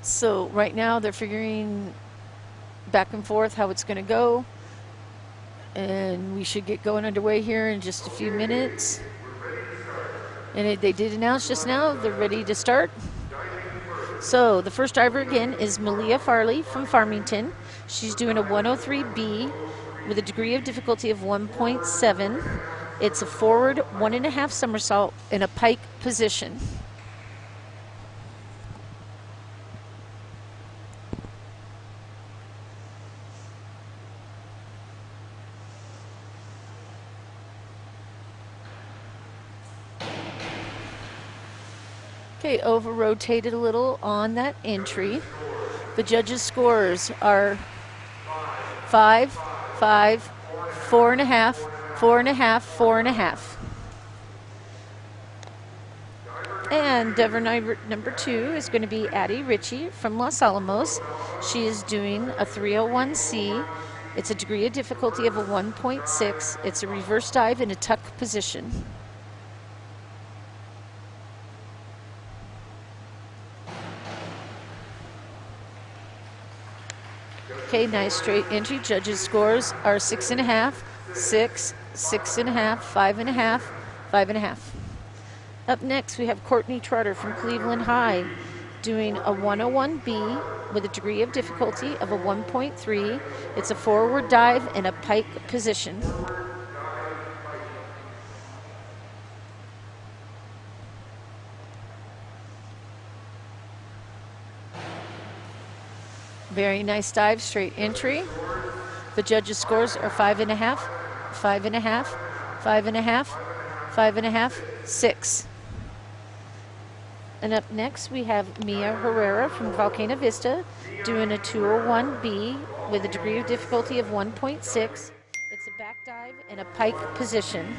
So right now they're figuring back and forth how it's going to go. And we should get going underway here in just a few minutes. And they did announce just now they're ready to start. So the first diver again is Malia Farley from Farmington. She's doing a 103B with a degree of difficulty of 1.7. It's a forward 1.5 somersault in a pike position. Okay, over-rotated a little on that entry. The judges' scores are 5, 5, 4.5, 4.5, 4.5. And diver number 2 is going to be Addie Ritchie from Los Alamos. She is doing a 301C. It's a degree of difficulty of a 1.6. It's a reverse dive in a tuck position. Okay, nice straight entry. Judges' scores are 6.5, 6, 6.5, 5.5, 5.5. Up next, we have Courtney Trotter from Cleveland High doing a 101B with a degree of difficulty of a 1.3. It's a forward dive in a pike position. Very nice dive, straight entry. The judges' scores are 5.5, 5.5, 5.5, 5.5, 6. And up next we have Mia Herrera from Volcano Vista doing a 201B with a degree of difficulty of 1.6. It's a back dive in a pike position.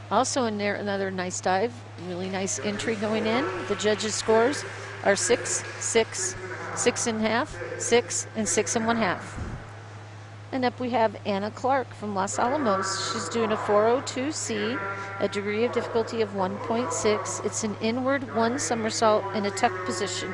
Also in there, another nice dive, really nice entry going in. The judges' scores are 6, 6, 6.5, 6, and 6.5. And up we have Anna Clark from Los Alamos. She's doing a 402C, a degree of difficulty of 1.6. It's an inward 1 somersault in a tuck position.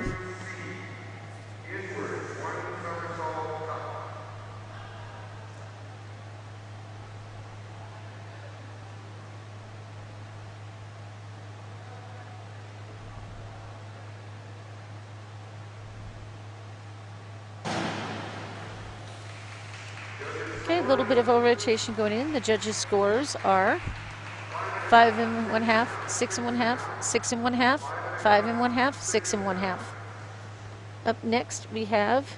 Okay, a little bit of rotation going in. The judges' scores are 5.5, 6.5, 6.5, 5.5, 6.5. Up next, we have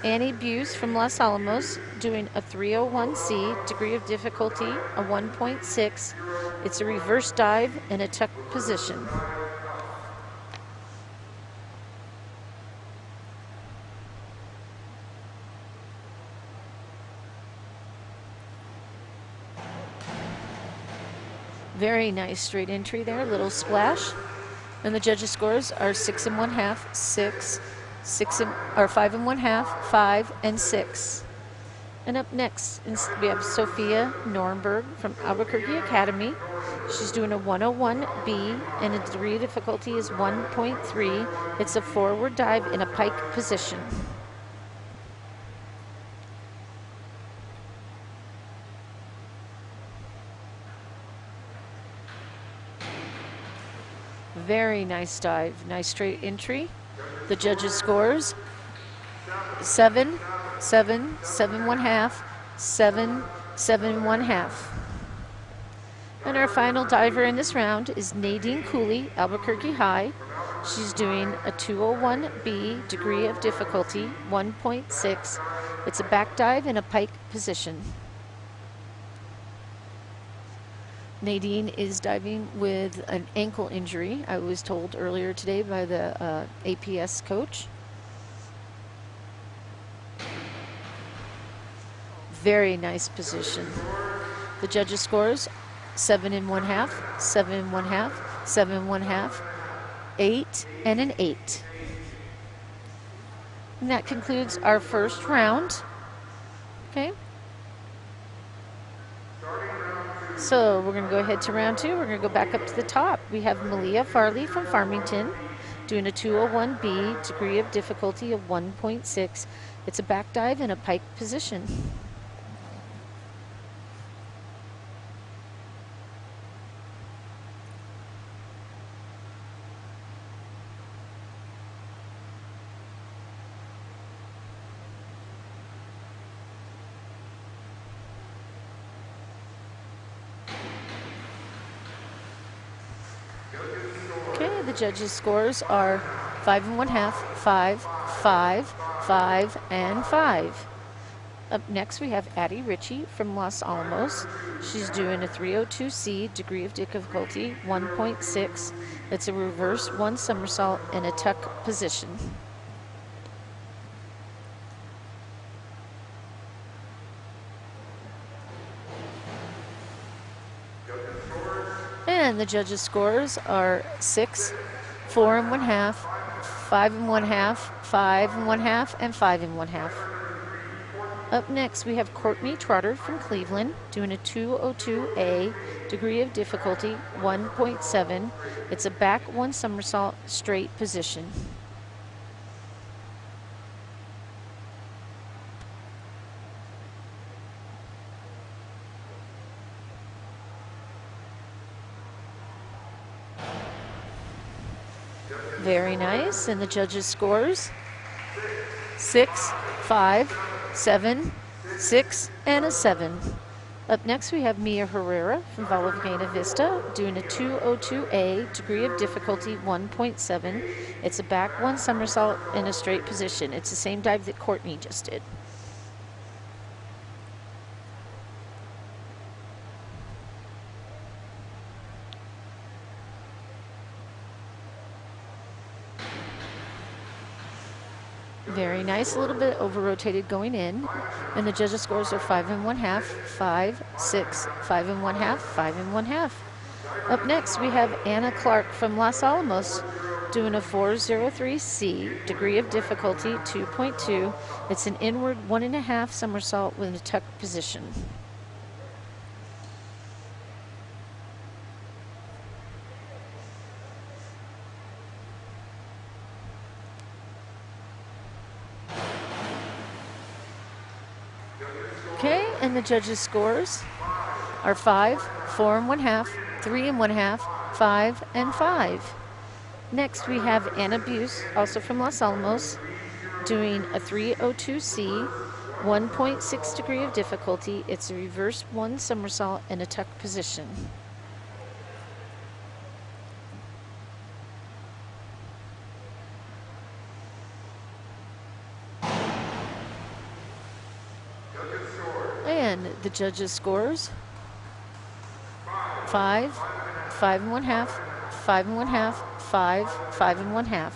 Annie Buse from Los Alamos doing a 301C, degree of difficulty a 1.6. It's a reverse dive in a tuck position. Very nice straight entry there, little splash. And the judges' scores are 6.5, 6, 5.5, 5, and 6. And up next, we have Sophia Nornberg from Albuquerque Academy. She's doing a 101B, and the degree of difficulty is 1.3. It's a forward dive in a pike position. Very nice dive, nice straight entry. The judges' scores 7, 7, 7.5, 7, 7.5. And our final diver in this round is Nadine Cooley, Albuquerque High. She's doing a 201B, degree of difficulty 1.6. It's a back dive in a pike position. Nadine is diving with an ankle injury, I was told earlier today by the APS coach. Very nice position. The judges' scores 7.5, 7.5, 7.5, 8, and an 8. And that concludes our first round. Okay. So we're going to go ahead to round two. We're going to go back up to the top. We have Malia Farley from Farmington doing a 201B, degree of difficulty of 1.6. It's a back dive in a pike position. Okay, the judges' scores are 5 1/2, 5, 5, 5, and 5. Up next, we have Addie Ritchie from Los Alamos. She's doing a 302C, degree of difficulty 1.6. It's a reverse 1 somersault in a tuck position. And the judges' scores are 6, 4 1/2, 5 1/2, 5 1/2, and 5 1/2. Up next, we have Courtney Trotter from Cleveland doing a 202A, degree of difficulty 1.7. It's a back 1 somersault straight position. Very nice. And the judges' scores 6, 5, 7, 6, and a 7. Up next, we have Mia Herrera from Valvena Vista doing a 202A, degree of difficulty 1.7. It's a back 1 somersault in a straight position. It's the same dive that Courtney just did. Very nice, a little bit over-rotated going in. And the judges' scores are 5 1/2, 5, 6, 5 1/2, 5 1/2. Up next, we have Anna Clark from Los Alamos doing a 403C, degree of difficulty 2.2. It's an inward 1.5 somersault with a tuck position. Okay, and the judges' scores are 5, 4 1/2, 3 1/2, 5, and 5. Next, we have Anna Buse, also from Los Alamos, doing a 302C, 1.6 degree of difficulty. It's a reverse 1 somersault in a tuck position. And the judges' scores 5, 5 1/2, 5 1/2, 5, 5 1/2.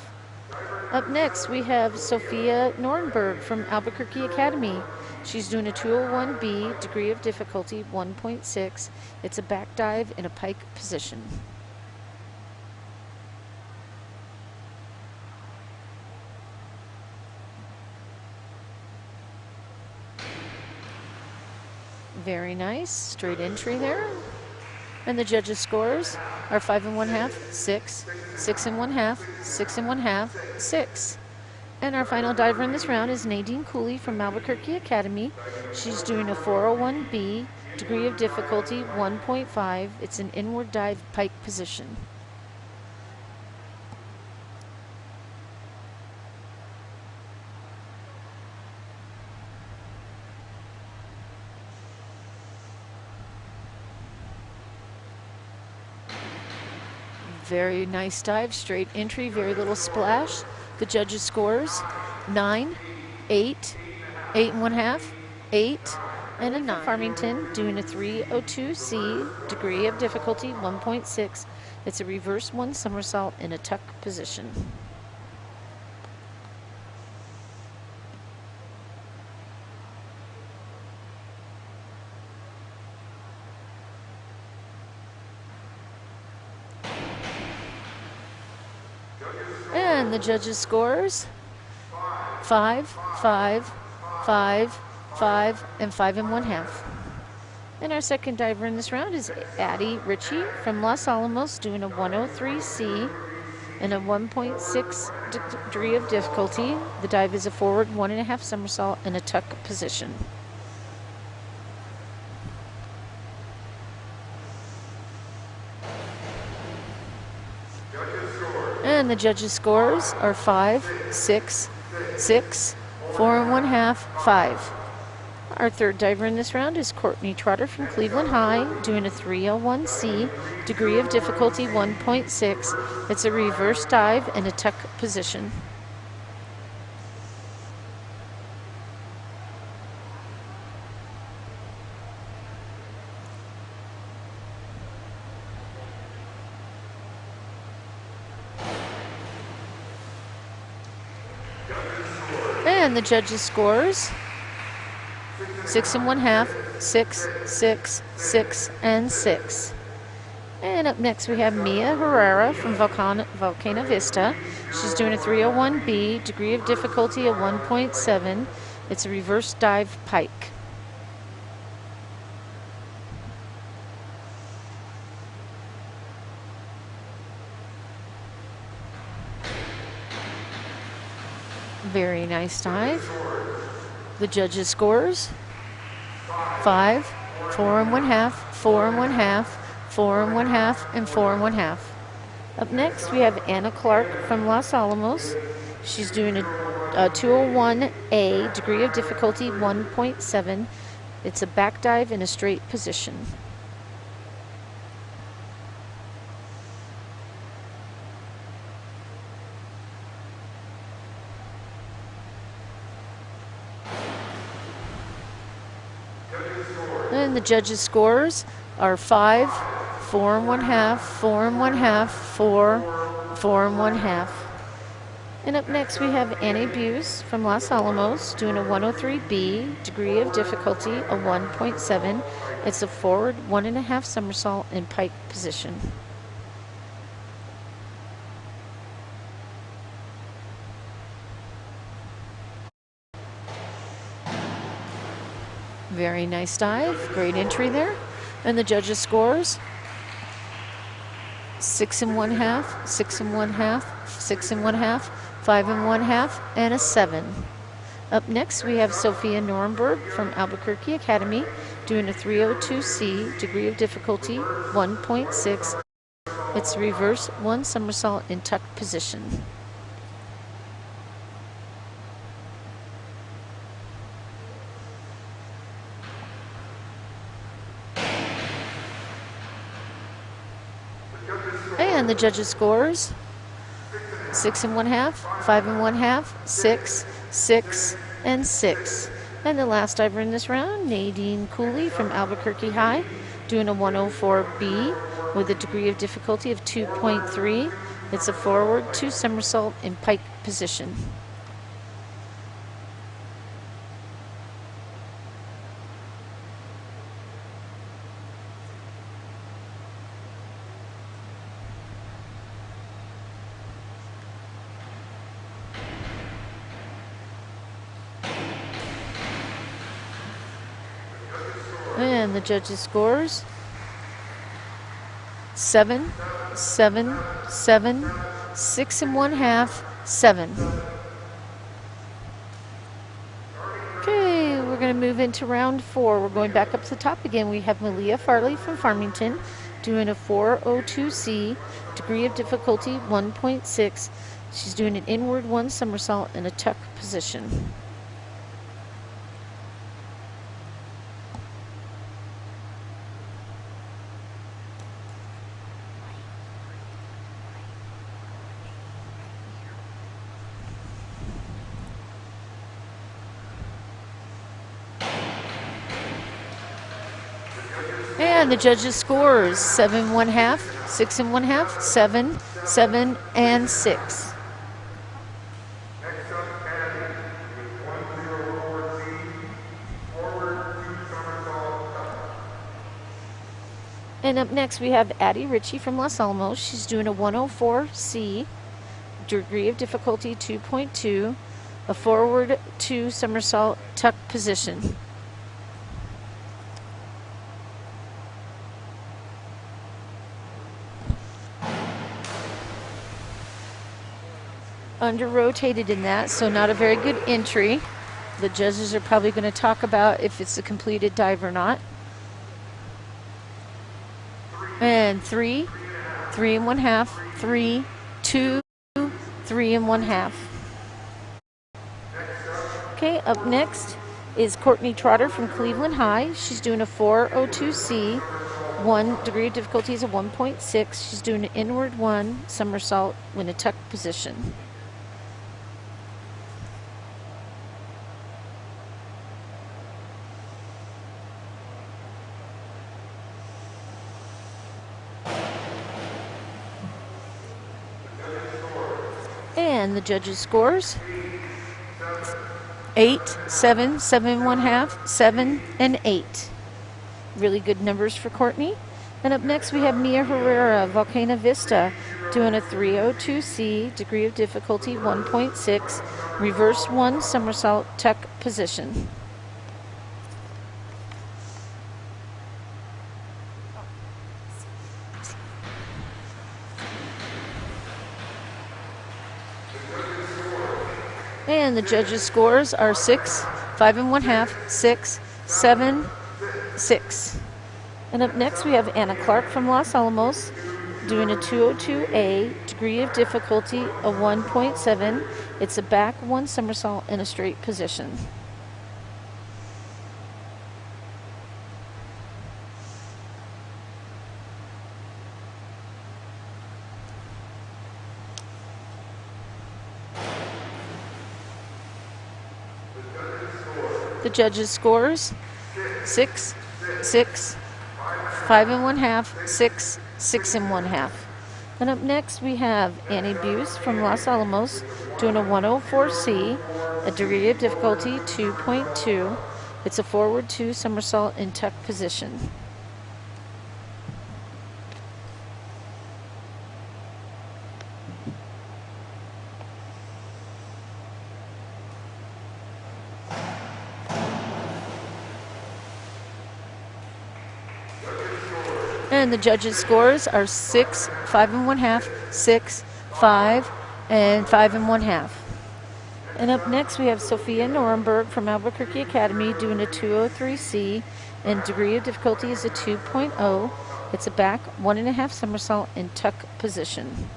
Up next, we have Sophia Nornberg from Albuquerque Academy. She's doing a 201B, degree of difficulty 1.6. It's a back dive in a pike position. Very nice, straight entry there. And the judges' scores are 5 1/2, 6, 6 1/2, 6 1/2, 6. And our final diver in this round is Nadine Cooley from Albuquerque Academy. She's doing a 401B, degree of difficulty 1.5. It's an inward dive pike position. Very nice dive, straight entry, very little splash. The judges' scores 9, 8, 8 1/2, 8, and a 9. Farmington doing a 302C, degree of difficulty 1.6. It's a reverse 1 somersault in a tuck position. And the judges' scores 5, 5, 5, 5, and 5 1/2. And our second diver in this round is Addie Ritchie from Los Alamos, doing a 103C and a 1.6 degree of difficulty. The dive is a forward 1.5 somersault in a tuck position. And the judges' scores are 5, 6, 6, 4 1/2, 5. Our third diver in this round is Courtney Trotter from Cleveland High, doing a 301C, degree of difficulty 1.6. It's a reverse dive in a tuck position. And the judges' scores: 6 1/2, 6, 6, 6, and 6. And up next we have Mia Herrera from Volcano Vista. She's doing a 301B, degree of difficulty of 1.7. It's a reverse dive pike. Very nice dive. The judges' scores: 5, 4 1/2, 4 1/2, 4 1/2, and 4 1/2. Up next, we have Anna Clark from Los Alamos. She's doing a 201A, degree of difficulty 1.7. It's a back dive in a straight position. And the judges' scores are 5, 4 1/2, 4 1/2, 4, 4 1/2. And up next we have Annie Buse from Los Alamos, doing a 103B, degree of difficulty a 1.7. It's a forward 1.5 somersault in pike position. Very nice dive, great entry there. And the judges' scores: 6 1/2, 6 1/2, 6 1/2, 5 1/2, and a 7. Up next we have Sophia Nuremberg from Albuquerque Academy, doing a 302C, degree of difficulty 1.6. It's a reverse 1 somersault in tuck position. And the judges' scores: 6 1/2, 5 1/2, 6, 6, and 6. And the last diver in this round, Nadine Cooley from Albuquerque High, doing a 104B with a degree of difficulty of 2.3. It's a forward 2 somersault in pike position. And the judges' scores: 7, 7, 7, 6 1/2, 7. Okay, we're going to move into round 4. We're going back up to the top again. We have Malia Farley from Farmington, doing a 402C, degree of difficulty 1.6. She's doing an inward 1 somersault in a tuck position. And the judges' scores: 7 1/2, 6 1/2, 7, 7, and 6. Next up, Addie with 104C, forward 2 somersault tuck. And up next we have Addie Ritchie from Los Alamos. She's doing a 104C, degree of difficulty 2.2. a forward 2 somersault tuck position. Under rotated in that, so not a very good entry. The judges are probably going to talk about if it's a completed dive or not. And 3, 3 1/2, 3, 2, 3 1/2. Okay, up next is Courtney Trotter from Cleveland High. She's doing a 402C. 1 degree of difficulty is a 1.6. She's doing an inward 1 somersault in a tuck position. And the judges' scores: 8, 7, 7 1/2, 7, and 8. Really good numbers for Courtney. And up next we have Mia Herrera, Volcano Vista, doing a 302C, degree of difficulty 1.6, reverse 1 somersault tuck position. And the judges' scores are 6, 5 1/2, 6, 7, 6. And up next we have Anna Clark from Los Alamos doing a 202A, degree of difficulty a 1.7. It's a back 1 somersault in a straight position. The judges' scores: 6, 6, 5 1/2, 6, 6 1/2. And up next we have Annie Buse from Los Alamos doing a 104C, a degree of difficulty 2.2. It's a forward 2 somersault in tuck position. And the judges' scores are 6, 5 1/2, 6, 5, and 5 1/2. And up next we have Sophia Nuremberg from Albuquerque Academy doing a 203C, and degree of difficulty is a 2.0. It's a back 1 1/2 somersault in tuck position.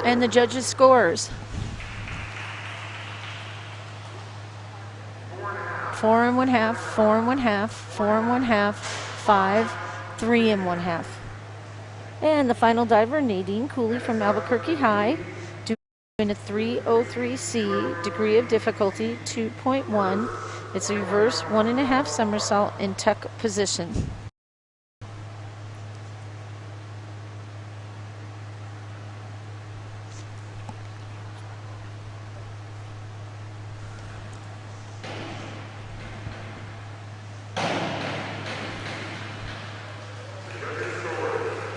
And the judges' scores: 4 1/2, 4 1/2, 4 1/2, 5, 3 1/2. And the final diver, Nadine Cooley from Albuquerque High, doing a 303C, degree of difficulty 2.1. It's a reverse 1 1/2 somersault in tuck position.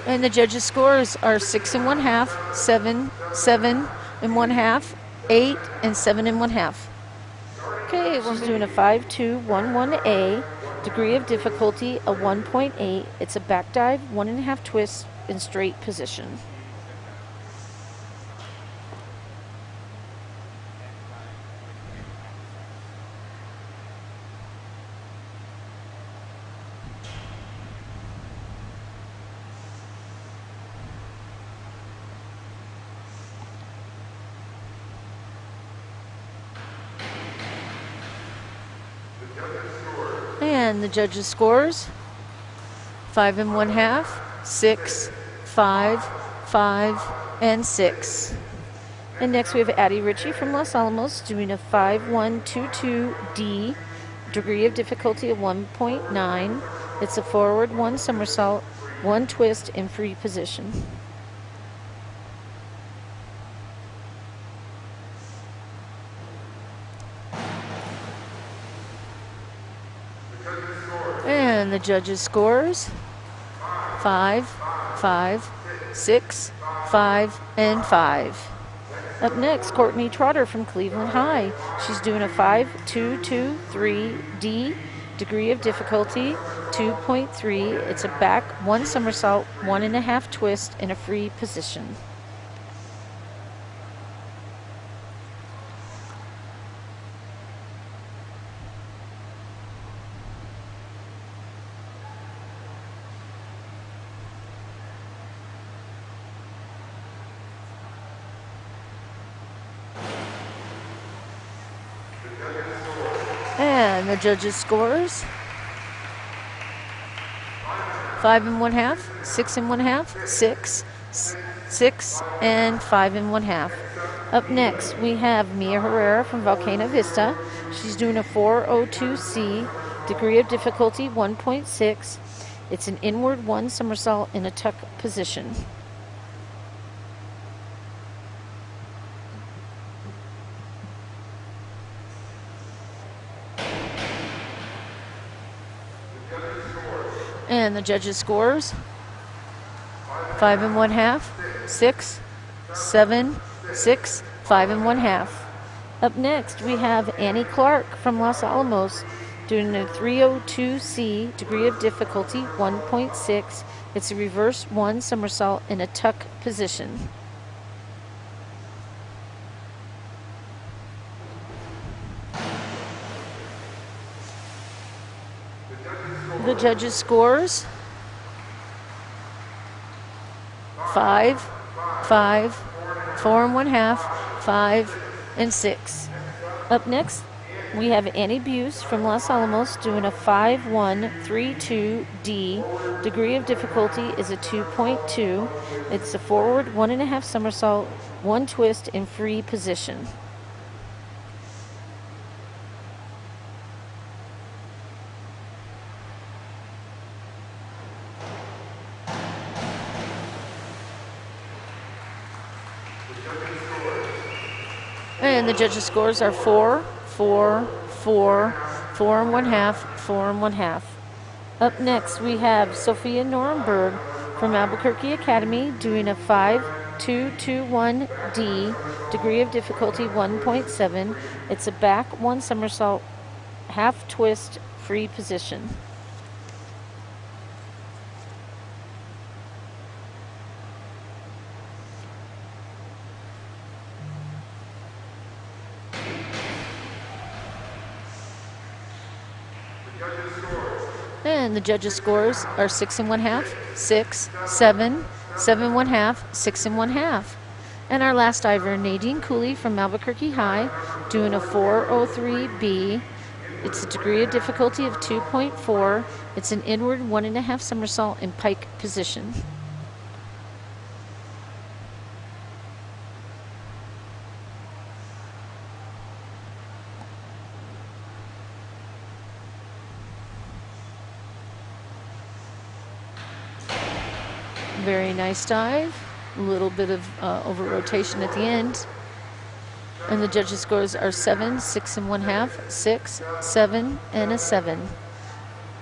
And the judges' scores are 6 1/2, 7, 7 1/2, 8, and 7 1/2. Okay, we're doing a 5211A, degree of difficulty a 1.8. It's a back dive 1 1/2 twist in straight position. And the judges' scores: 5 1/2, 6, 5, 5, and 6. And next we have Addie Ritchie from Los Alamos doing a 5122D, degree of difficulty of 1.9. It's a forward 1 somersault, 1 twist in free position. And the judges' scores: 5, 5, 6, 5, and 5. Up next, Courtney Trotter from Cleveland High. She's doing a 5-2-2-3 D, degree of difficulty 2.3. It's a back 1 somersault, 1.5 twist, in a free position. And the judges' scores: 5 1/2, 6 1/2, 6, 6, and 5 1/2. Up next, we have Mia Herrera from Volcano Vista. She's doing a 402C, degree of difficulty 1.6. It's an inward 1 somersault in a tuck position. And the judges' scores: 5 1/2, 6, 7, 6, 5 1/2. Up next, we have Annie Clark from Los Alamos doing a 302C, degree of difficulty 1.6. It's a reverse 1 somersault in a tuck position. The judges' scores: 5, 5, 4 1/2, 5, and 6. Up next, we have Annie Buse from Los Alamos doing a 5-1-3-2-D. Degree of difficulty is a 2.2. It's a forward 1.5 somersault, 1 twist, in free position. And the judges' scores are 4, 4, 4, 4 1/2, 4 1/2. Up next, we have Sophia Nuremberg from Albuquerque Academy doing a 5-2-2-1-D, degree of difficulty 1.7. It's a back 1 somersault, half twist, free position. And the judges' scores are 6 1/2, 6, 7, 7 1/2, 6 1/2. And our last diver, Nadine Cooley from Albuquerque High, doing a 403B. It's a degree of difficulty of 2.4. It's an inward 1.5 somersault in pike position. Very nice dive. A little bit of over rotation at the end. And the judges' scores are 7, 6 1/2, 6, 7, and a 7.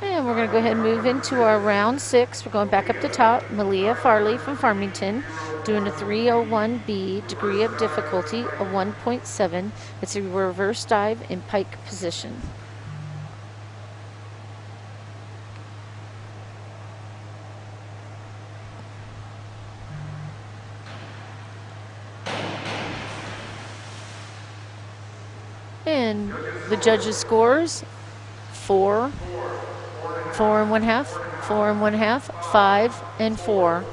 And we're going to go ahead and move into our round 6. We're going back up the top. Malia Farley from Farmington doing a 301B, degree of difficulty of 1.7. It's a reverse dive in pike position. And the judges' scores: 4, 4 1/2, 4 1/2, 5, and 4.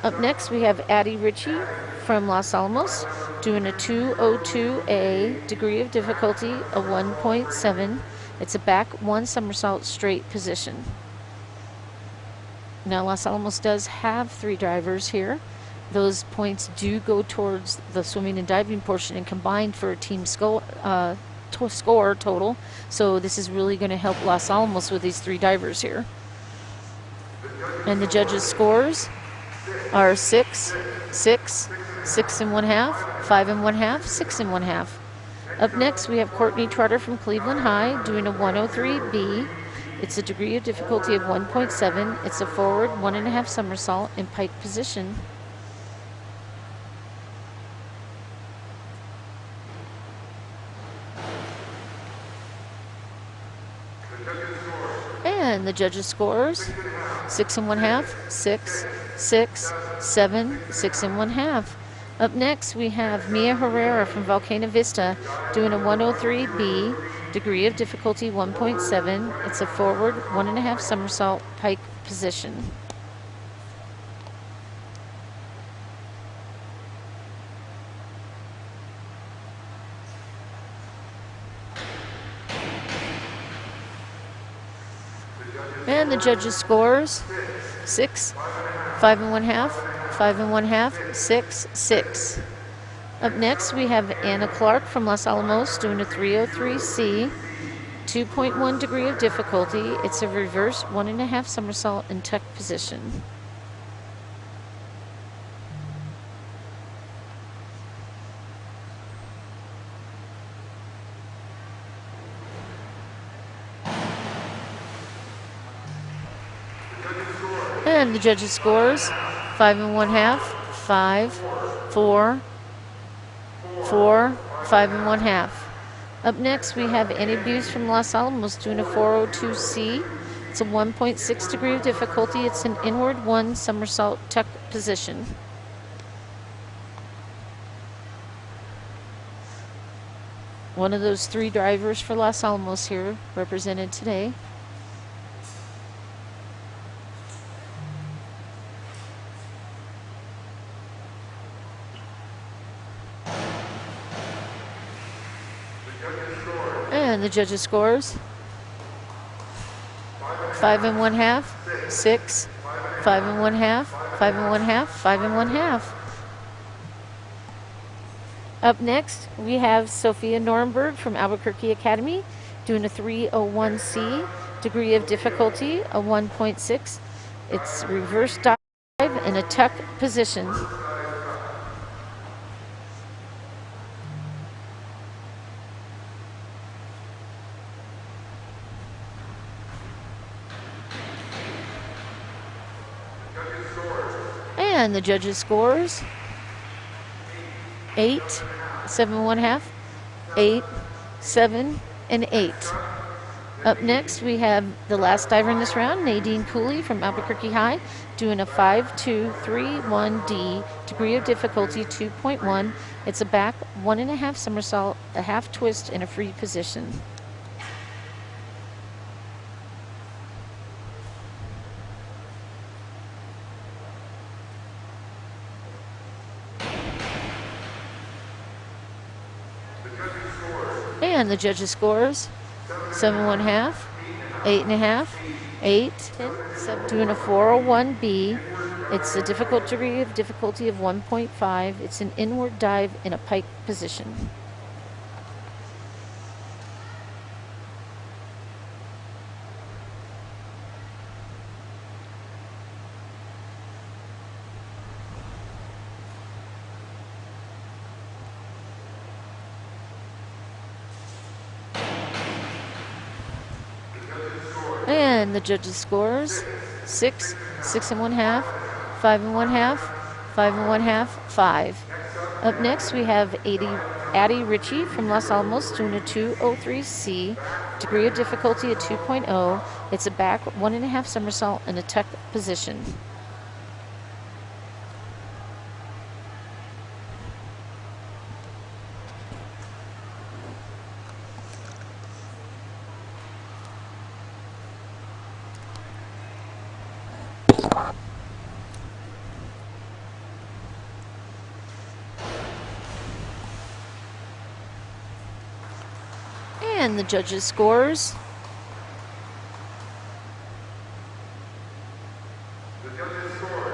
Up next, we have Addie Ritchie from Los Alamos doing a 202A, degree of difficulty of 1.7. It's a back 1 somersault straight position. Now, Los Alamos does have 3 divers here. Those points do go towards the swimming and diving portion and combined for a team score total. So this is really going to help Los Alamos with these 3 divers here. And the judges' scores are 6, 6, 6 1/2, 5 1/2, 6 1/2. Up next, we have Courtney Trotter from Cleveland High doing a 103B. It's a degree of difficulty of 1.7. It's a forward 1.5 somersault in pike position. And the judges' scores 6 1/2, 6, 6, 7, 6 1/2. Up next, we have Mia Herrera from Volcano Vista doing a 103B, degree of difficulty 1.7. It's a forward 1.5 somersault pike position. And the judges' scores 6, 5 1/2, 5 1/2, 6, 6. Up next, we have Anna Clark from Los Alamos doing a 303C, 2.1 degree of difficulty. It's a reverse 1.5 somersault in tuck position. And the judges' scores 5 1/2, 5, 4, 4, 5 1/2. Up next, we have Annie Buse from Los Alamos doing a 402C. It's a 1.6 degree of difficulty. It's an inward 1 somersault tuck position. One of those 3 drivers for Los Alamos here represented today. And the judges' scores 5 1/2, 6, 5 1/2, 5 1/2, 5 1/2. Up next, we have Sophia Nornberg from Albuquerque Academy doing a 301C, degree of difficulty a 1.6. It's reverse dive in a tuck position. And the judges' scores 8, 7 1/2, 8, 7, and 8. Up next, we have the last diver in this round, Nadine Cooley from Albuquerque High, doing a 5-2-3-1D, degree of difficulty 2.1. It's a back 1.5 somersault, a half twist, in a free position. And the judges' scores 7 1/2, 8 1/2, 8, 10, 7. Doing a 401B. It's a difficult degree of difficulty of 1.5. It's an inward dive in a pike position. And the judges' scores 6, 6 1/2, 5 1/2, 5 1/2, 5. Up next, we have Addie Ritchie from Los Alamos doing a 203C, degree of difficulty a 2.0. It's a back 1.5 somersault in a tuck position. And the judges' scores. The judges score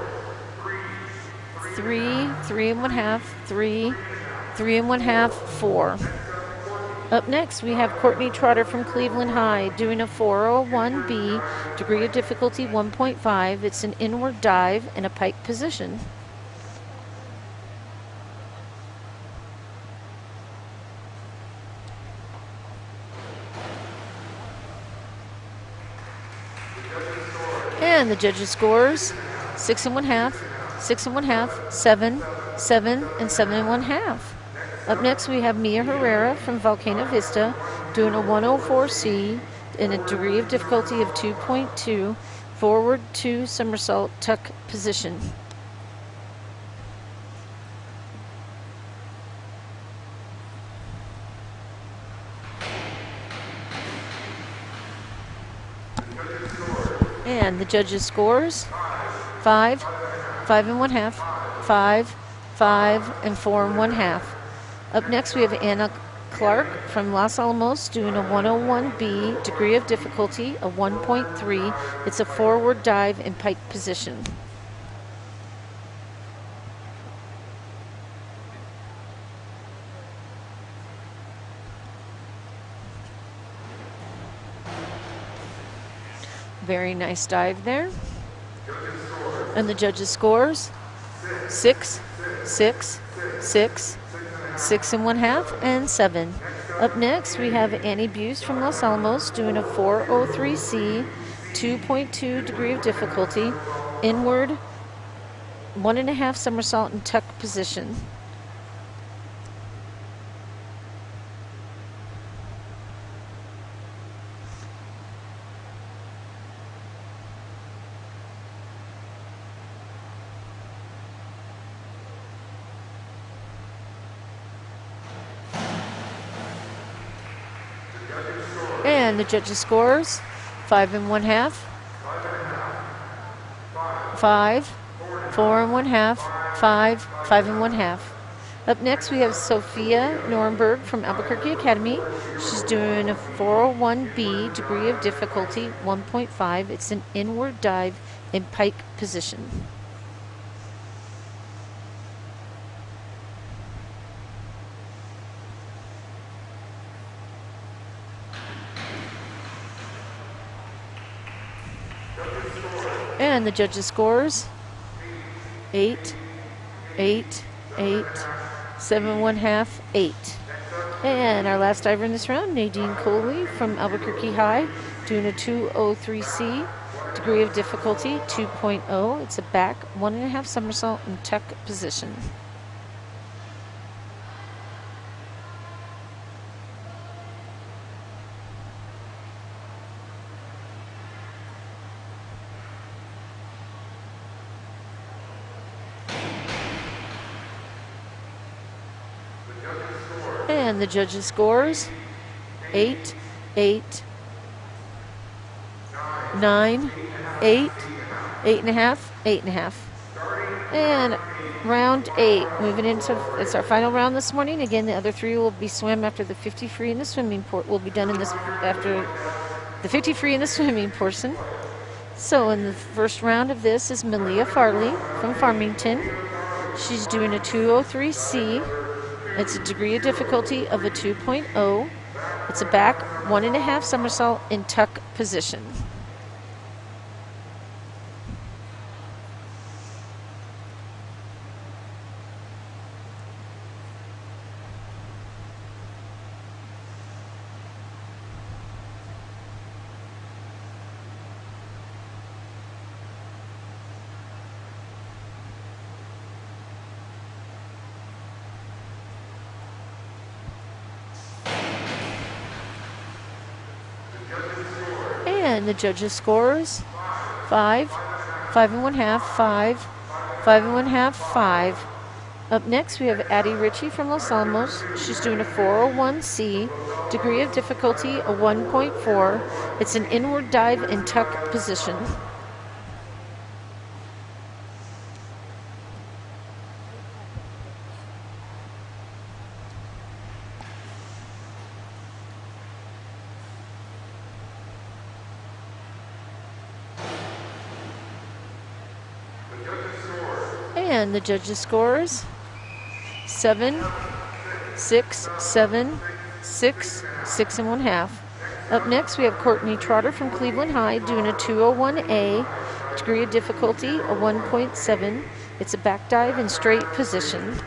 3, 3 1/2, 3, 3 1/2, 4. Up next, we have Courtney Trotter from Cleveland High doing a 401B, degree of difficulty 1.5. It's an inward dive in a pike position. And the judges' scores: 6 1/2, 6 1/2, 7, 7, and 7 1/2. Up next, we have Mia Herrera from Volcano Vista doing a 104C in a degree of difficulty of 2.2, forward 2 somersault tuck position. And the judges' scores: 5, 5 1/2, 5, 5, and 4 1/2. Up next, we have Anna Clark from Los Alamos doing a 101B, degree of difficulty, a 1.3. It's a forward dive in pike position. Very nice dive there. And the judges' scores: 6, 6, 6, 6 1/2, and 7. Up next, we have Annie Buse from Los Alamos doing a 403C, 2.2 degree of difficulty, inward 1.5 somersault in tuck position. And the judges' scores: 5 1/2, 5, 4 1/2, 5, 5 1/2. Up next, we have Sophia Nuremberg from Albuquerque Academy. She's doing a 401B, degree of difficulty 1.5. It's an inward dive in pike position. And the judges' scores: 8, 8, 8, 7 1/2, 8. And our last diver in this round, Nadine Coley from Albuquerque High, doing a 203C, degree of difficulty 2.0. It's a back 1.5 somersault in tuck position. And the judges' scores: 8, 8, 9, 8, 8 1/2, 8 1/2. And round 8, moving into, it's our final round this morning. Again, the other 3 will be swim after the 50 free in the swimming port will be done in this after the 50 free in the swimming portion. So in the first round of this is Malia Farley from Farmington. She's doing a 203C. It's a degree of difficulty of a 2.0. It's a back 1.5 somersault in tuck position. And the judges' scores: 5, 5 1/2, 5, 5 1/2, 5. Up next, we have Addie Ritchie from Los Alamos. She's doing a 401C, degree of difficulty a 1.4. It's an inward dive in tuck position. And the judges' scores: 7, 6, 7, 6, 6 1/2. Up next, we have Courtney Trotter from Cleveland High doing a 201A, degree of difficulty a 1.7. It's a back dive in straight position.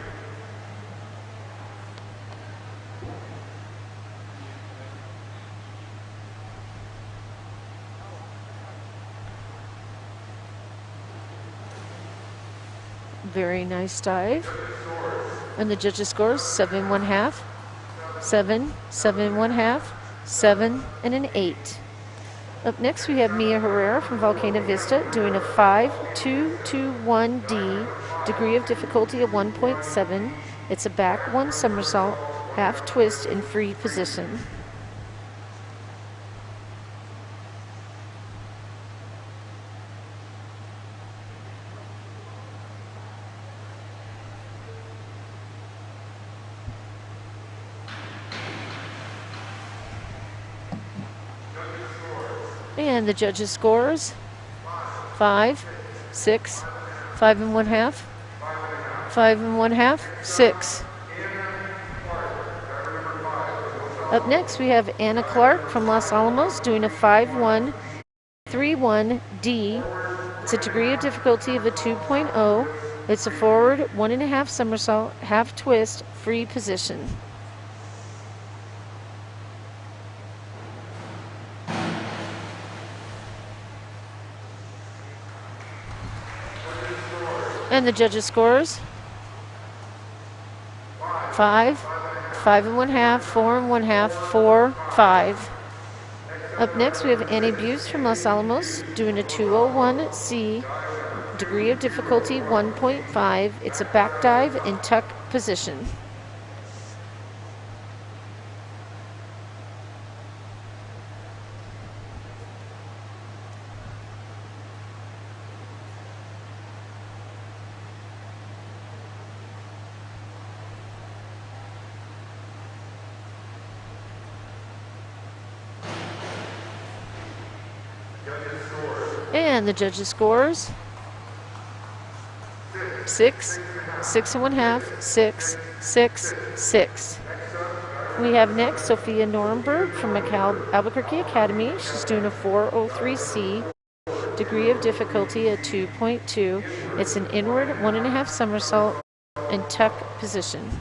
very nice dive. And the judges' scores 7 1/2, 7, 7 1/2, 7, and an 8. Up next, we have Mia Herrera from Volcano Vista doing a 5-2-2-1D, degree of difficulty of 1.7. It's a back 1 somersault, half twist, in free position. And the judges' scores 5, 6, 5 1/2, 5 1/2, 6. Up next, we have Anna Clark from Los Alamos doing a 5-1-3-1-D. It's a degree of difficulty of a 2.0. It's a forward 1.5 somersault, half twist, free position. And the judges' scores 5, 5 1/2, 4 1/2, 4, 5. Up next, we have Annie Buse from Los Alamos doing a 201C, degree of difficulty 1.5. It's a back dive in tuck position. And the judges' scores 6, 6 1/2, 6, 6, 6. We have next Sophia Norenberg from Albuquerque Academy. She's doing a 403C, degree of difficulty at 2.2. It's an inward 1.5 somersault and tuck position.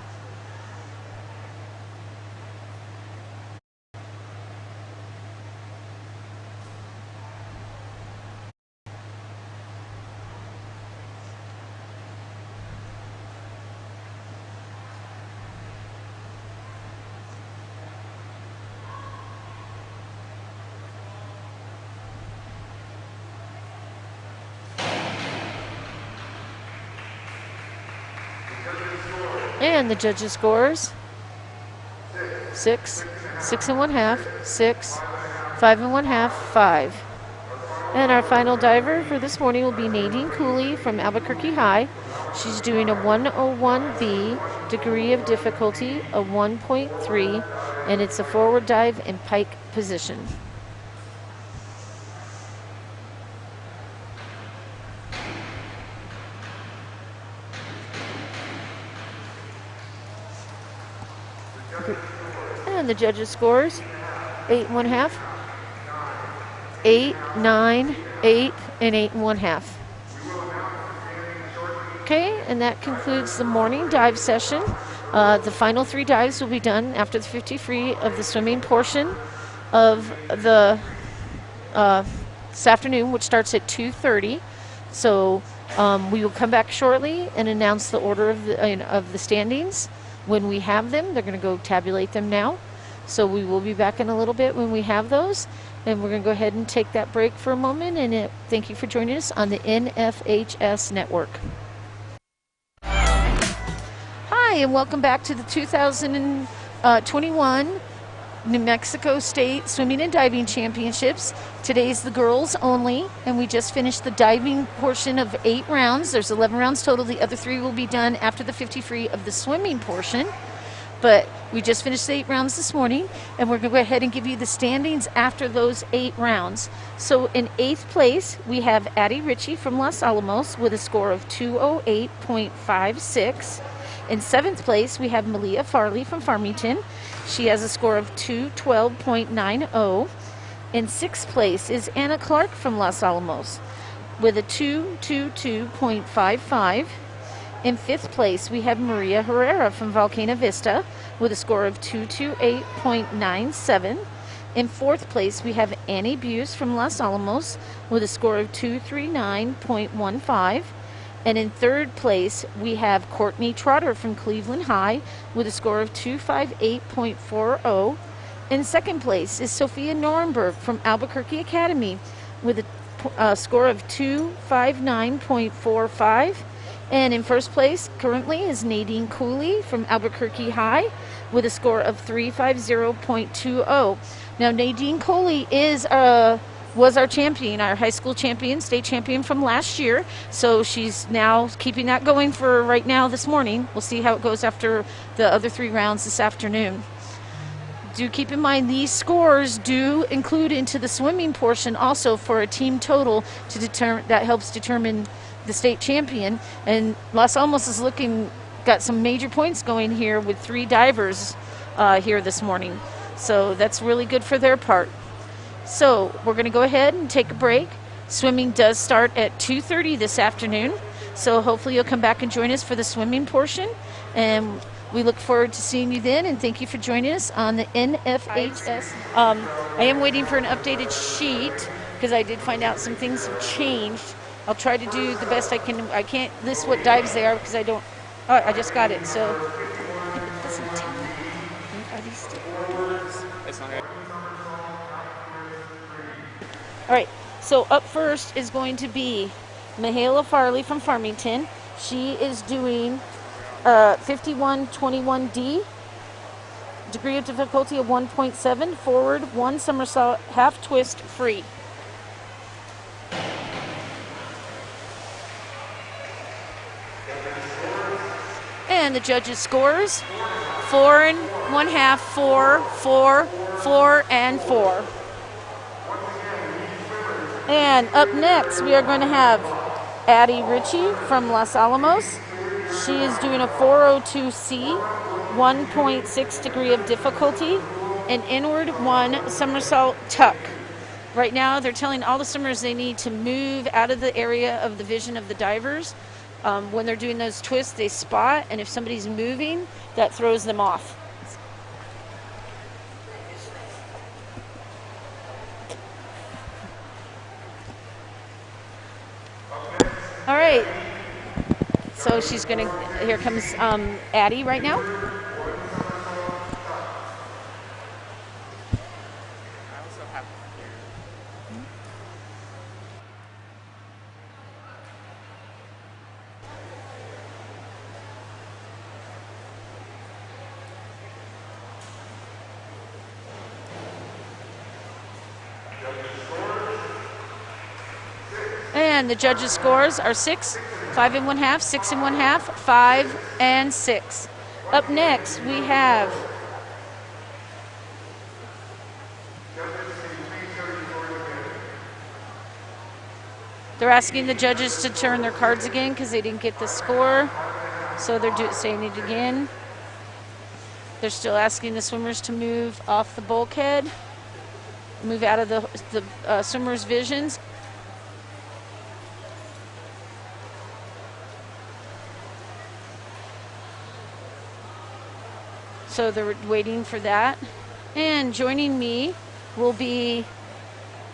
And the judges' scores 6, 6 1/2, 6, 5 1/2, 5. And our final diver for this morning will be Nadine Cooley from Albuquerque High. She's doing a 101B, degree of difficulty a 1.3, and it's a forward dive in pike position. And the judges' scores 8 1/2, 8, 9, 8, and 8 1/2. Okay, and that concludes the morning dive session. The final 3 dives will be done after the 50 free of the swimming portion of the this afternoon, which starts at 2:30. So we will come back shortly and announce the order of the standings. When we have them, they're going to go tabulate them now. So we will be back in a little bit when we have those. And we're going to go ahead and take that break for a moment. And thank you for joining us on the NFHS Network. Hi, and welcome back to the 2021 New Mexico State Swimming and Diving Championships. Today's the girls only, and we just finished the diving portion of 8 rounds. There's 11 rounds total. The other 3 will be done after the 50 free of the swimming portion. But we just finished the 8 rounds this morning, and we're going to go ahead and give you the standings after those 8 rounds. So in 8th place, we have Addie Ritchie from Los Alamos with a score of 208.56. In 7th place, we have Malia Farley from Farmington. She has a score of 212.90. In 6th place is Anna Clark from Los Alamos with a 222.55. In 5th place, we have Maria Herrera from Volcano Vista with a score of 228.97. In 4th place, we have Annie Buse from Los Alamos with a score of 239.15. And in third place, we have Courtney Trotter from Cleveland High with a score of 258.40. In second place is Sophia Nuremberg from Albuquerque Academy with a score of 259.45. And in first place currently is Nadine Cooley from Albuquerque High with a score of 350.20. Now Nadine Cooley was our champion, our high school champion, state champion from last year. So she's now keeping that going for right now this morning. We'll see how it goes after the other 3 rounds this afternoon. Do keep in mind these scores do include into the swimming portion also for a team total to determine that helps determine the state champion. And Los Alamos is got some major points going here with 3 divers here this morning. So that's really good for their part. So we're going to go ahead and take a break. Swimming does start at 2:30 this afternoon. So hopefully you'll come back and join us for the swimming portion. And we look forward to seeing you then, and thank you for joining us on the NFHS. I am waiting for an updated sheet because I did find out some things have changed. I'll try to do the best I can. I can't list what dives they are because I don't. Oh, I just got it. So it doesn't tell me. Are these still? It's not good. All right. So up first is going to be Mihaela Farley from Farmington. She is doing 5121D, degree of difficulty of 1.7, forward, 1 somersault, half twist, free. And the judges' scores: 4 1/2, 4, 4, 4, and 4. And up next, we are going to have Addie Ritchie from Los Alamos. She is doing a 402C, 1.6 degree of difficulty, an inward 1 somersault tuck. Right now, they're telling all the swimmers they need to move out of the area of the vision of the divers. When they're doing those twists, they spot, and if somebody's moving, that throws them off. All right. So she's going to, here comes Addie right now. I also have And the judges' scores are 6, 5 1/2, 6 1/2, 5, and 6. Up next, we have they're asking the judges to turn their cards again because they didn't get the score. So they're saying it again. They're still asking the swimmers to move off the bulkhead, move out of the swimmers' visions. So they're waiting for that. And joining me will be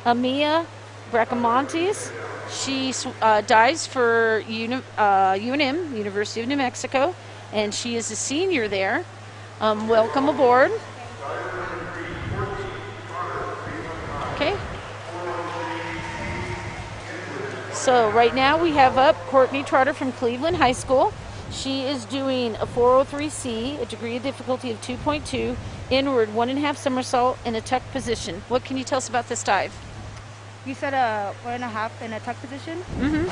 Amia Bracamontes. She dives for UNM, University of New Mexico, and she is a senior there. Welcome aboard. Okay. So right now we have up Courtney Trotter from Cleveland High School. She is doing a 403C, a degree of difficulty of 2.2, inward 1.5 somersault in a tuck position. What can you tell us about this dive? You said a 1.5 in a tuck position? Mm-hmm.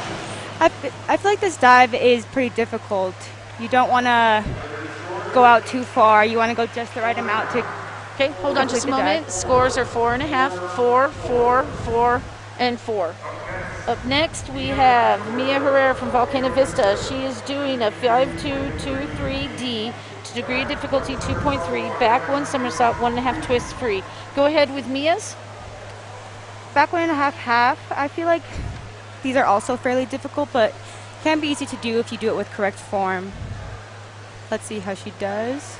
I feel like this dive is pretty difficult. You don't want to go out too far. You want to go just the right amount to. Okay, hold on just a moment. Scores are 4.5, 4, 4, 4, and 4. Up next, we have Mia Herrera from Volcano Vista. She is doing a 5223D to degree of difficulty 2.3, back 1 somersault, 1.5 twist free. Go ahead with Mia's. Back 1.5 half. I feel like these are also fairly difficult, but can be easy to do if you do it with correct form. Let's see how she does.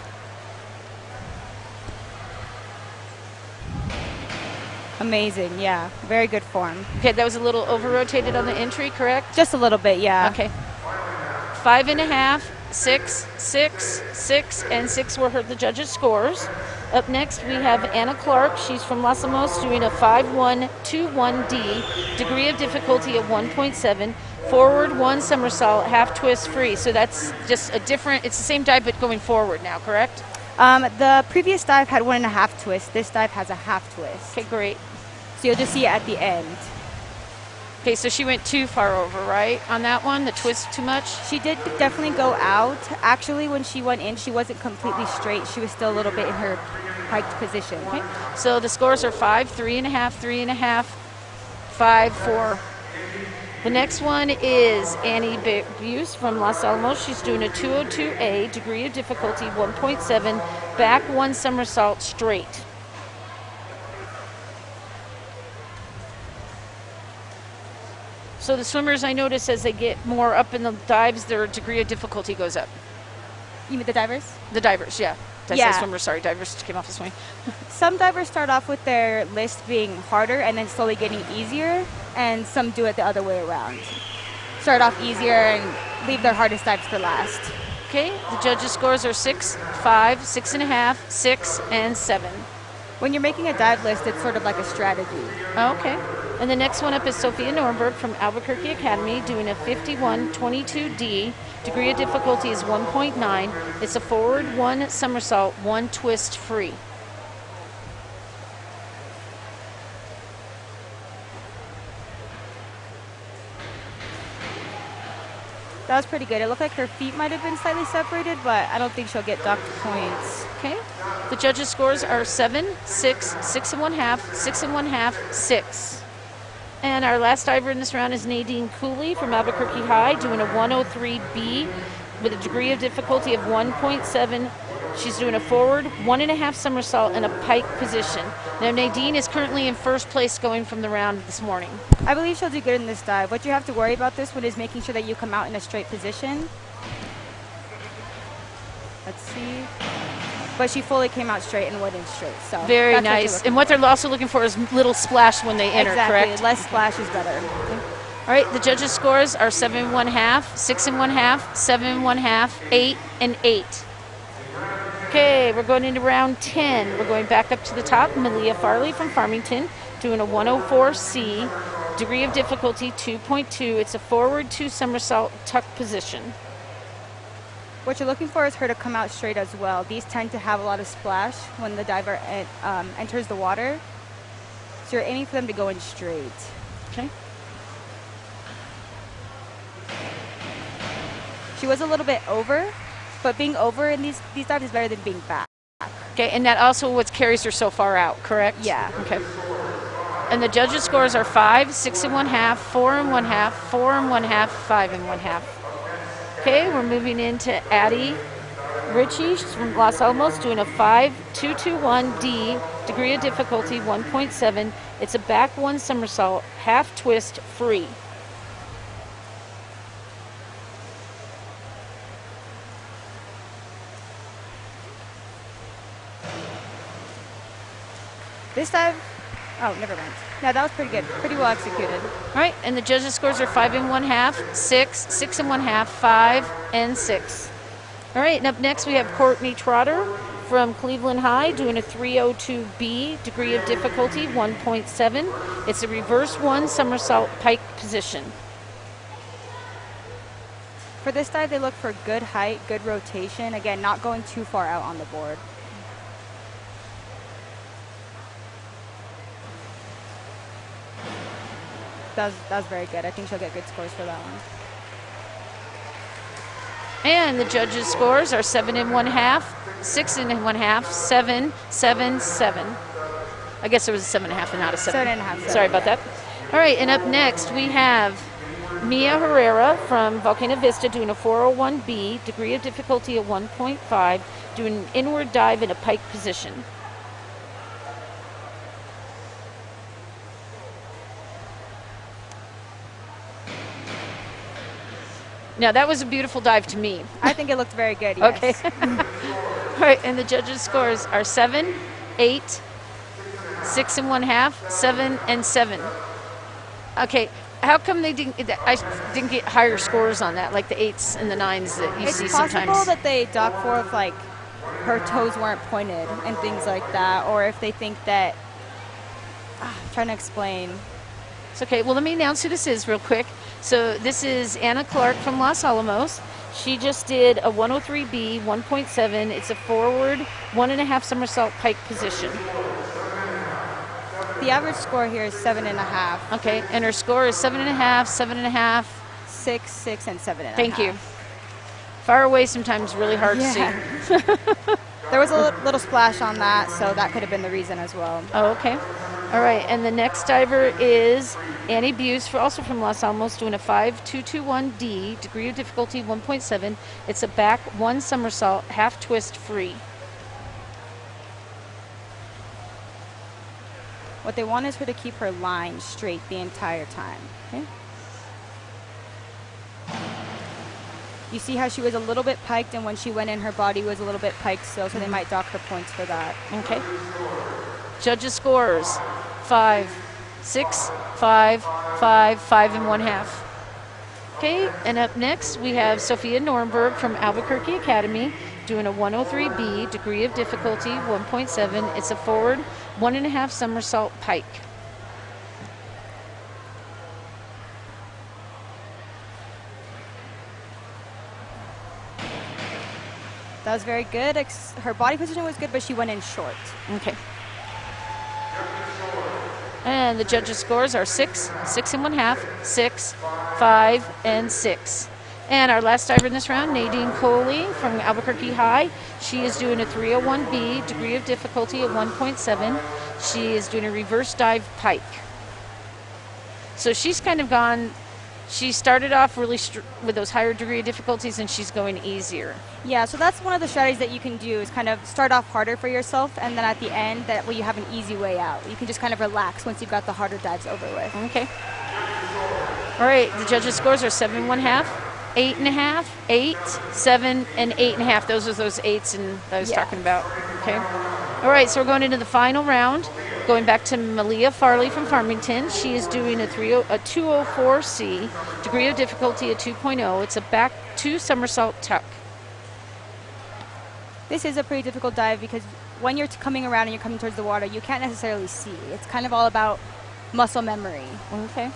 Amazing, yeah. Very good form. Okay, that was a little over-rotated on the entry, correct? Just a little bit, yeah. Okay. 5.5, 6, 6, 6, and 6 were the judges' scores. Up next, we have Anna Clark. She's from Los Alamos, doing a 5-1-2-1-D, degree of difficulty of 1.7, forward 1 somersault, half twist free. So that's just a different, it's the same dive but going forward now, correct? The previous dive had 1.5 twist. This dive has a half twist. Okay, great. So you'll just see it at the end. Okay, so she went too far over, right, on that one? The twist too much? She did definitely go out. Actually, when she went in, she wasn't completely straight. She was still a little bit in her piked position. Okay, so the scores are 5, 3.5, 3.5, 5, 4. The next one is Annie Buse from Los Alamos. She's doing a 202A, degree of difficulty 1.7, back 1 somersault straight. So the swimmers, I notice, as they get more up in the dives, their degree of difficulty goes up. You mean the divers? The divers, yeah. Did I Yeah. say swimmers? Sorry, divers came off the swing. Some divers start off with their list being harder and then slowly getting easier, and some do it the other way around. Start off easier and leave their hardest dives for last. Okay, the judges' scores are 6, 5, 6.5, 6, and 7. When you're making a dive list, it's sort of like a strategy. Okay. And the next one up is Sophia Norberg from Albuquerque Academy, doing a 51-22D. Degree of difficulty is 1.9. It's a forward 1 somersault, 1 twist free. That was pretty good. It looked like her feet might have been slightly separated, but I don't think she'll get docked points. Okay. The judges' scores are 7, 6, 6.5, 6.5, 6. And our last diver in this round is Nadine Cooley from Albuquerque High, doing a 103B with a degree of difficulty of 1.7. She's doing a forward 1.5 somersault in a pike position. Now Nadine is currently in first place going from the round this morning. I believe she'll do good in this dive. What you have to worry about this one is making sure that you come out in a straight position. Let's see. But she fully came out straight and went in straight. So Very that's nice. And what they're also looking for is little splash when they enter, exactly. correct? Less splash is better. All right, the judges' scores are 7.5, 6.5, 7.5, 8, and 8. Okay, we're going into round 10. We're going back up to the top. Malia Farley from Farmington, doing a 104C, degree of difficulty 2.2. It's a forward 2 somersault tuck position. What you're looking for is her to come out straight as well. These tend to have a lot of splash when the diver enters the water. So you're aiming for them to go in straight. Okay. She was a little bit over, but being over in these dives is better than being back. Okay, and that also what carries her so far out, correct? Yeah. Okay. And the judges' scores are 5, 6.5, 4.5, 4.5, 5.5. Okay, we're moving into Addie Ritchie. She's from Los Alamos, doing a 5-2-2-1-D, degree of difficulty 1.7. It's a back 1 somersault, half twist free. This dive, oh, never mind. No, that was pretty good. Pretty well executed. All right, and the judges' scores are 5.5, 6, 6.5, 5, and 6. All right, and up next we have Courtney Trotter from Cleveland High, doing a 302B, degree of difficulty 1.7. It's a reverse 1 somersault pike position. For this dive, they look for good height, good rotation. Again, not going too far out on the board. That was very good. I think she'll get good scores for that one. And the judges' scores are 7.5, 6.5, 7, 7, 7. I guess there was a 7.5 and not a 7. 7.5. Sorry about that. All right, and up next we have Mia Herrera from Volcano Vista, doing a 401B, degree of difficulty of 1.5, doing an inward dive in a pike position. Now, that was a beautiful dive to me. I think it looked very good, yes. Okay. All right, and the judges' scores are 7, 8, 6.5, 7, and 7. Okay, How come they didn't? I didn't get higher scores on that, like the 8s and the 9s that you see It's possible sometimes. that they dock for if like her toes weren't pointed and things like that, or if they think that. I'm trying to explain. It's okay. Well, let me announce who this is real quick. So this is Anna Clark from Los Alamos. She just did a 103B 1.7. It's a forward 1.5 somersault pike position. The average score here is 7.5. Okay, and her score is 7.5, 7.5. 6, 6, and 7.5. Thank you. Far away sometimes really hard to see. There was a little splash on that, so that could have been the reason as well. Oh, okay. All right, and the next diver is Annie Buse, also from Los Alamos, doing a 5-2-2-1D, degree of difficulty 1.7. It's a back 1 somersault, half twist free. What they want is her to keep her line straight the entire time. Okay. You see how she was a little bit piked, and when she went in, her body was a little bit piked still, so they might dock her points for that. Okay. Judges' scores 5, 6, 5, 5, 5 and 1/2. Okay, and up next we have Sophia Nornberg from Albuquerque Academy doing a 103B, degree of difficulty 1.7. It's a forward 1.5 somersault pike. That was very good. Her body position was good, but she went in short. Okay. And the judges' scores are 6, 6 and 1/2, 6, 5, and 6. And our last diver in this round, Nadine Coley from Albuquerque High. She is doing a 301B, degree of difficulty of 1.7. She is doing a reverse dive pike. So she's kind of gone, she started off really with those higher degree of difficulties, and she's going easier. Yeah, so that's one of the strategies that you can do is kind of start off harder for yourself, and then at the end, that way you have an easy way out. You can just kind of relax once you've got the harder dives over with. Okay. All right, the judges' scores are 7 1/2, 8.5, 8, 7, and 8.5. Those are those 8s and that I was talking about. Okay. All right, so we're going into the final round. Going back to Malia Farley from Farmington. She is doing a 204C, degree of difficulty a 2.0. It's a back 2 somersault tuck. This is a pretty difficult dive because when you're coming around and you're coming towards the water, you can't necessarily see. It's kind of all about muscle memory. Okay.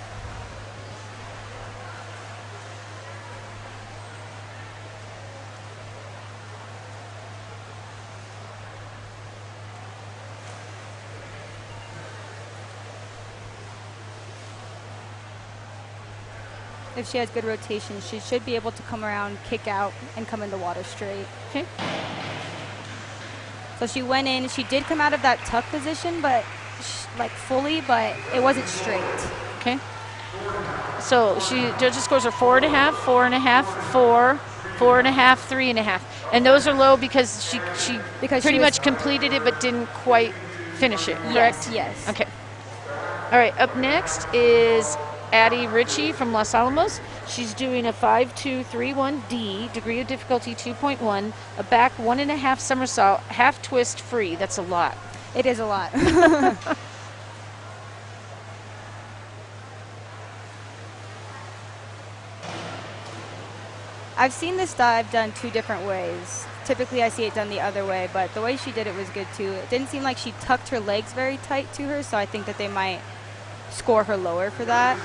If she has good rotation, she should be able to come around, kick out, and come in the water straight. Okay. So she went in. She did come out of that tuck position, but like fully, but it wasn't straight. Okay. So judges' scores are 4.5, 4.5, 4, 4.5, 3.5, and those are low because she pretty much completed it but didn't quite finish it. Correct? Yes. Yes. Okay. All right. Up next is Addie Ritchie from Los Alamos. She's doing a 5-2-3-1D, degree of difficulty 2.1, a back 1.5 somersault, half twist free. That's a lot. It is a lot. I've seen this dive done 2 different ways. Typically I see it done the other way, but the way she did it was good too. It didn't seem like she tucked her legs very tight to her, so I think that they might score her lower for that.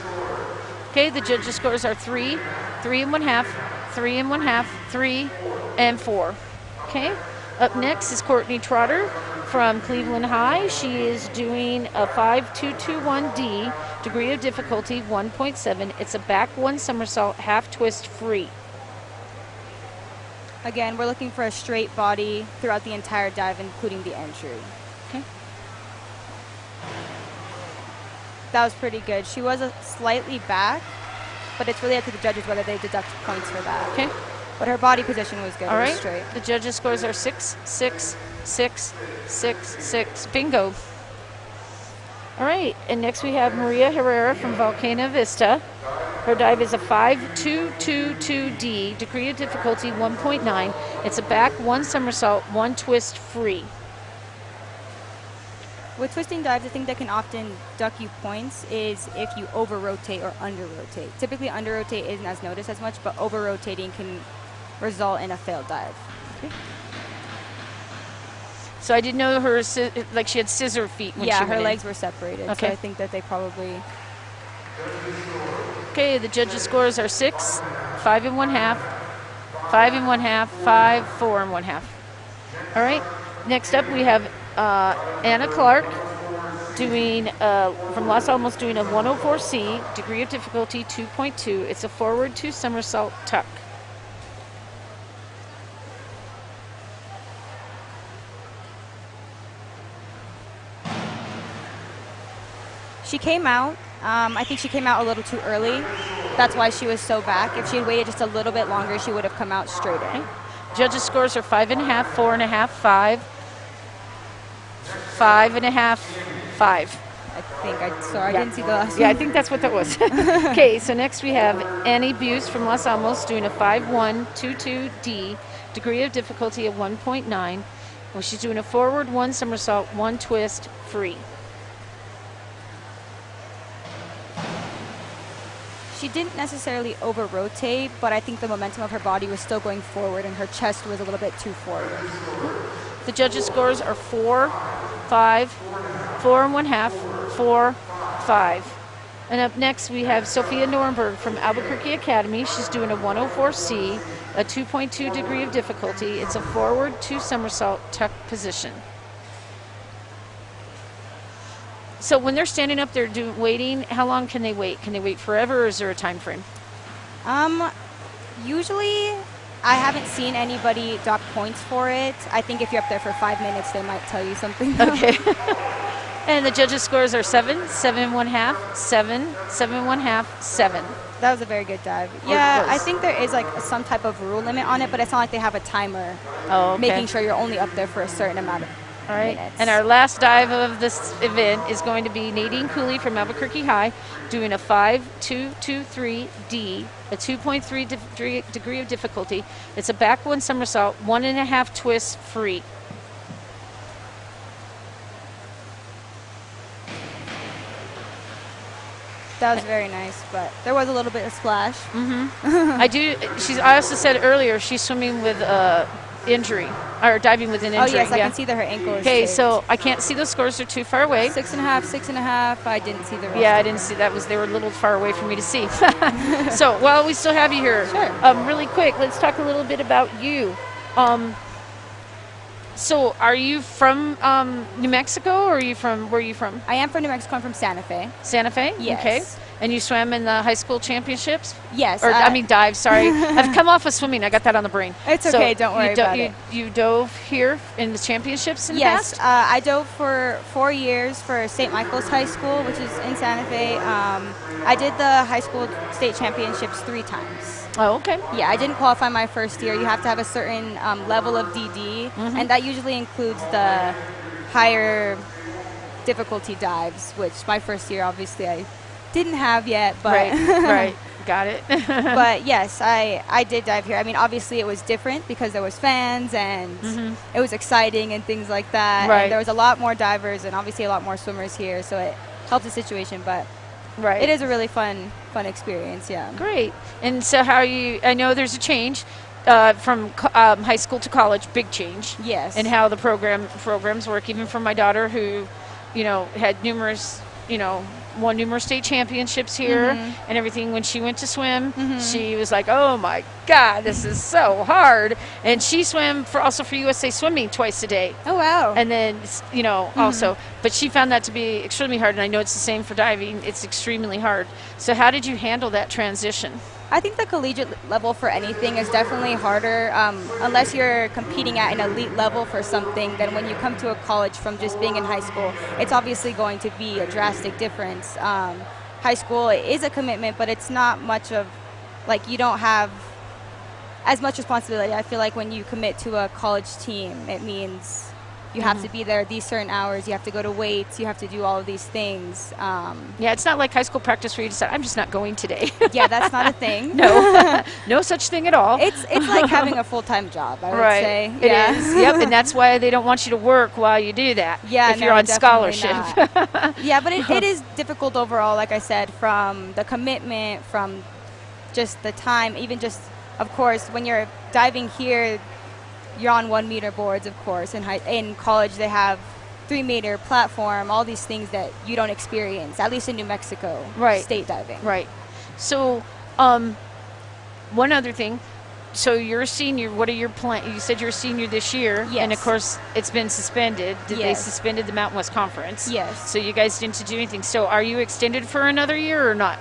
Okay, the judges' scores are 3, 3 and 1/2, 3 and 1/2, 3, and 4. Okay, up next is Courtney Trotter from Cleveland High. She is doing a 5-2-2-1D, degree of difficulty 1.7. It's a back 1 somersault, half twist free. Again, we're looking for a straight body throughout the entire dive, including the entry. Okay. That was pretty good. She was slightly back, but it's really up to the judges whether they deduct points for that. Okay. But her body position was good. All It was right. straight. The judges' scores are 6, 6, 6, 6, 6. Bingo. All right. And next we have Maria Herrera from Volcano Vista. Her dive is a 5-2-2-2D, degree of difficulty 1.9. It's a back 1 somersault, 1 twist free. With twisting dives, I think that can often duck you points is if you over-rotate or under-rotate. Typically, under-rotate isn't as noticed as much, but over-rotating can result in a failed dive. Okay. So I didn't know her, like she had scissor feet when she Yeah, went her in. legs were separated, Okay. so I think that they probably... Okay, the judges' scores are 6, 5 1/2, 5 1/2, 5, 4 1/2. All right, next up we have Anna Clark doing, from Los Alamos, doing a 104C, degree of difficulty 2.2. It's a forward 2 somersault tuck. She came out. I think she came out a little too early. That's why she was so back. If she had waited just a little bit longer, she would have come out straighter. Judges' scores are 5 1/2, 4 1/2, 5, 5 1/2, 5. I think I didn't see the last one. Yeah, I think that's what that was. Okay, so next we have Annie Buse from Los Alamos doing a 5-1-2-2-D, degree of difficulty of 1.9. Well, she's doing a forward 1 somersault, 1 twist, free. She didn't necessarily over-rotate, but I think the momentum of her body was still going forward and her chest was a little bit too forward. The judges' scores are 4, 5, 4 1/2, 4, 5. And up next we have Sophia Nornberg from Albuquerque Academy. She's doing a 104C, a 2.2 degree of difficulty. It's a forward 2 somersault tuck position. So when they're standing up there waiting, how long can they wait? Can they wait forever, or is there a time frame? Usually I haven't seen anybody dock points for it. I think if you're up there for 5 minutes, they might tell you something. Okay. And the judges' scores are 7, 7 1/2, 7, 7 1/2, 7. That was a very good dive. Or Yeah, was. I think there is like some type of rule limit on it, but it's not like they have a timer Oh, okay. making sure you're only up there for a certain amount of All right. minutes. And our last dive of this event is going to be Nadine Cooley from Albuquerque High doing a 5-2-2-3-D, a 2.3 degree of difficulty. It's a back 1 somersault, 1 1/2 twist, free. That was very nice, but there was a little bit of splash. I also said earlier she's swimming with injury, or diving with an Oh injury. yes, I yeah. can see that her ankle is Okay, taped. so I can't see those scores. They're too far away. 6.5, 6.5. I didn't see the rest. Yeah, I didn't see that. They were a little far away for me to see. So while we still have you here, Sure. Really quick, let's talk a little bit about you. So are you from New Mexico, or where are you from? I am from New Mexico. I'm from Santa Fe. Santa Fe? Yes. Okay. And you swam in the high school championships? Yes. Or, dive, sorry. I've come off of swimming. I got that on the brain. It's okay, don't worry about it. You dove here in the championships in the Yes, past? I dove for 4 years for St. Michael's High School, which is in Santa Fe. I did the high school state championships 3 times. Oh, okay. Yeah, I didn't qualify my first year. You have to have a certain level of DD, and that usually includes the higher difficulty dives, which my first year, obviously, I didn't have yet. But Right. Got it. But yes, I did dive here. I mean, obviously it was different because there was fans and it was exciting and things like that. Right. And there was a lot more divers and obviously a lot more swimmers here, so it helped the situation. But Right. it is a really fun experience, yeah. Great. And so I know there's a change from high school to college, big change. Yes. And how the programs work, even for my daughter who, had numerous, won numerous state championships here and everything. When she went to swim, she was like, oh my God, this is so hard. And she swam also for USA Swimming twice a day. Oh, wow. And then, also, but she found that to be extremely hard. And I know it's the same for diving. It's extremely hard. So how did you handle that transition? I think the collegiate level for anything is definitely harder. Unless you're competing at an elite level for something, then when you come to a college from just being in high school, it's obviously going to be a drastic difference. High school is a commitment, but it's not much of, you don't have as much responsibility. I feel like when you commit to a college team, it means You have to be there at these certain hours. You have to go to weights. You have to do all of these things. Yeah, it's not like high school practice where you decide, I'm just not going today. Yeah, that's not a thing. No, no such thing at all. It's like having a full-time job, I would Right. say. It Yeah. is. Yep, and that's why they don't want you to work while you do that. Yeah, if you're no, on definitely scholarship. not. Yeah, but it is difficult overall, like I said, from the commitment, from just the time, even just, of course, when you're diving here, you're on 1 meter boards, of course. In college, they have 3 meter platform, all these things that you don't experience, at least in New Mexico, Right. state diving. Right. So, one other thing. So you're a senior. What are your plans? You said you're a senior this year. Yes. And of course, it's been suspended. They Yes. suspended the Mountain West Conference. Yes. So you guys didn't do anything. So are you extended for another year or not?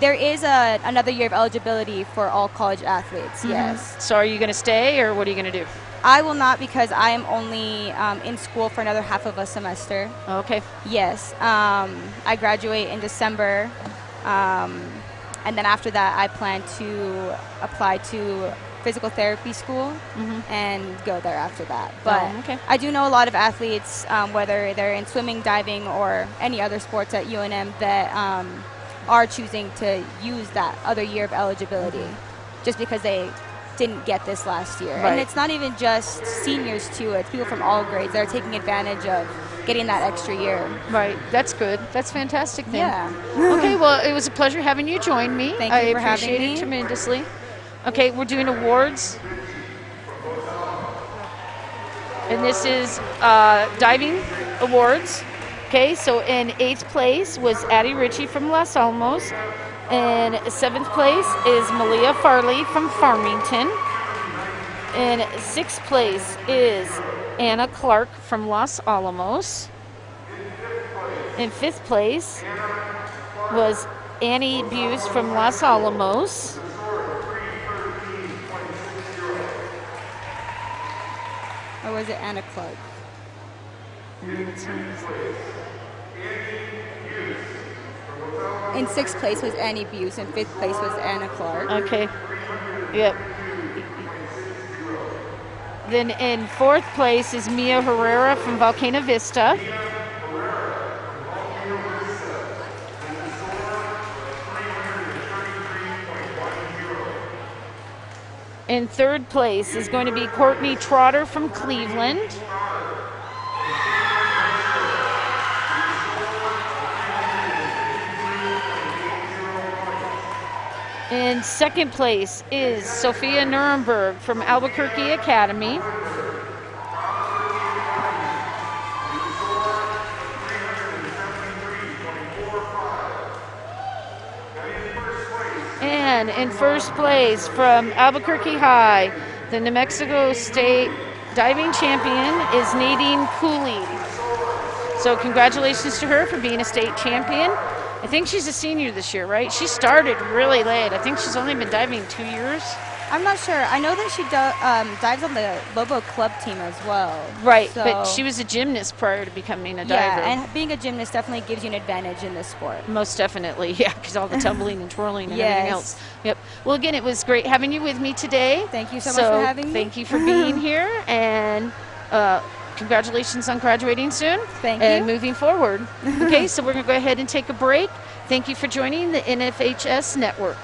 There is another year of eligibility for all college athletes, yes. So are you going to stay, or what are you going to do? I will not, because I am only in school for another half of a semester. Okay. Yes. I graduate in December, and then after that I plan to apply to physical therapy school and go there after that. But okay. I do know a lot of athletes, whether they're in swimming, diving, or any other sports at UNM, that are choosing to use that other year of eligibility just because they didn't get this last year. Right. And it's not even just seniors too, it's people from all grades that are taking advantage of getting that extra year. Right. That's good. That's fantastic then. Yeah. Okay, well, it was a pleasure having you join me. Thank you for I having appreciate it me. tremendously. Okay, we're doing awards. And this is diving awards. Okay, so in 8th place was Addie Ritchie from Los Alamos. In 7th place is Malia Farley from Farmington. In 6th place is Anna Clark from Los Alamos. In 5th place was Annie Buse from Los Alamos. Or was it Anna Clark? In 6th place was Annie Buse, and 5th place was Anna Clark. Okay. Yep. Then in 4th place is Mia Herrera from Volcano Vista. In 3rd place is going to be Courtney Trotter from Cleveland. In 2nd place is Sophia Nuremberg from Albuquerque Academy. And in 1st place from Albuquerque High, the New Mexico State diving champion is Nadine Cooley. So congratulations to her for being a state champion. I think she's a senior this year, right? She started really late. I think she's only been diving 2 years. I'm not sure. I know that she dives on the Lobo Club team as well. Right, So, but she was a gymnast prior to becoming a diver. yeah, and being a gymnast definitely gives you an advantage in this sport. Most definitely, yeah, because all the tumbling and twirling and everything Yes. else. Yep. Well, again, it was great having you with me today. Thank you so much for having me. Thank you for being here, and congratulations on graduating soon. Thank and you. moving forward. Okay, so we're going to go ahead and take a break. Thank you for joining the NFHS Network.